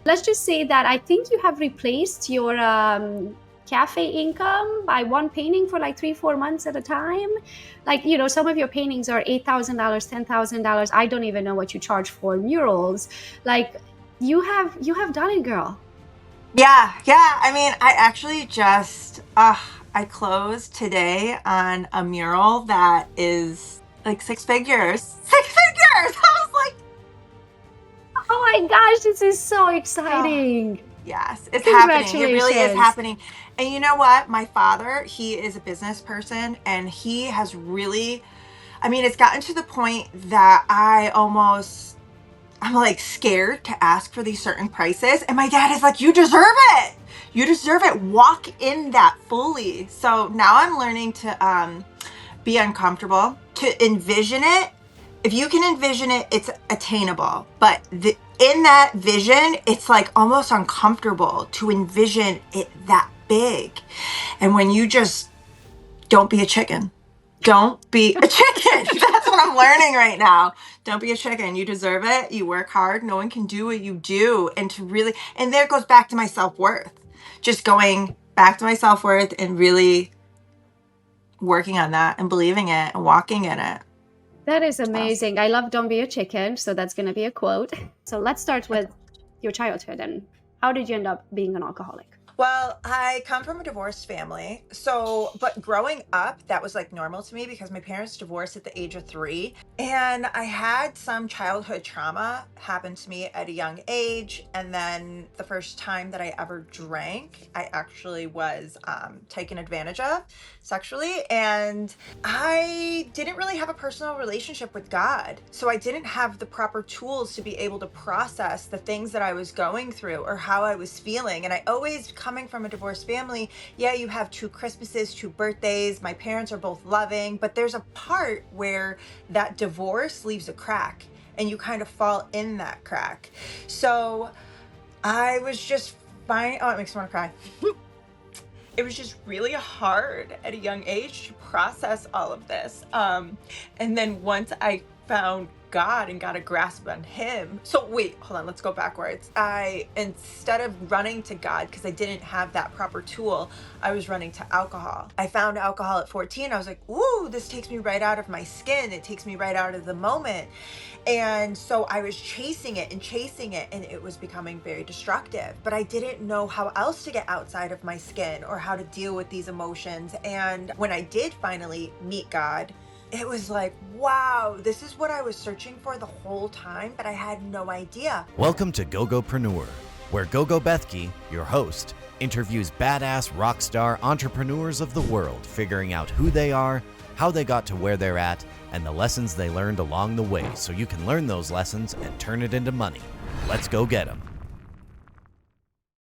Let's just say that I think you have replaced your cafe income by one painting for like 3-4 months at a time. Like, you know, some of your paintings are $8,000, $10,000. I don't even know what you charge for murals. Like, you have done it, girl. Yeah. I mean, I actually just I closed today on a mural that is like six figures. Six figures. I was like, Oh my gosh, this is so oh, exciting. yes, it's happening. It really is Congratulations. happening. And you know what? My father, he is a business person and he has really, I mean, it's gotten to the point that I'm like scared to ask for these certain prices. And my dad is like, you deserve it. You deserve it. Walk in that fully. So now I'm learning to be uncomfortable, to envision it. If you can envision it, it's attainable. But in that vision, it's like almost uncomfortable to envision it that big. And when you just don't be a chicken. Don't be a chicken. That's what I'm learning right now. Don't be a chicken. You deserve it. You work hard. No one can do what you do. And there it goes back to my self-worth. Just going back to my self-worth and really working on that and believing it and walking in it. That is So, amazing. I love "Don't be a chicken," so that's going to be a quote. So let's start with your childhood and how did you end up being an alcoholic? well, I come from a divorced family. But growing up, that was like normal to me because my parents divorced at the age of 3. And I had some childhood trauma happen to me at a young age. And then the first time that I ever drank, I actually was taken advantage of sexually. And I didn't really have a personal relationship with God. So I didn't have the proper tools to be able to process the things that I was going through or how I was feeling. And I always, coming from a divorced family, yeah, you have 2 Christmases, 2 birthdays. My parents are both loving, but there's a part where that divorce leaves a crack and you kind of fall in that crack. So I was just fine. Oh, it makes me want to cry. It was just really hard at a young age to process all of this. And then once I found God and got a grasp on Him. So wait, hold on, let's go backwards. Instead of running to God, because I didn't have that proper tool, I was running to alcohol. I found alcohol at 14. I was like, ooh, this takes me right out of my skin. It takes me right out of the moment. And so I was chasing it, and it was becoming very destructive. But I didn't know how else to get outside of my skin or how to deal with these emotions. And when I did finally meet God, it was like, wow, this is what I was searching for the whole time, but I had no idea. Welcome to Gogopreneur, where Gogo Bethke, your host, interviews badass rock star entrepreneurs of the world, figuring out who they are, how they got to where they're at, and the lessons they learned along the way so you can learn those lessons and turn it into money. Let's go get 'em.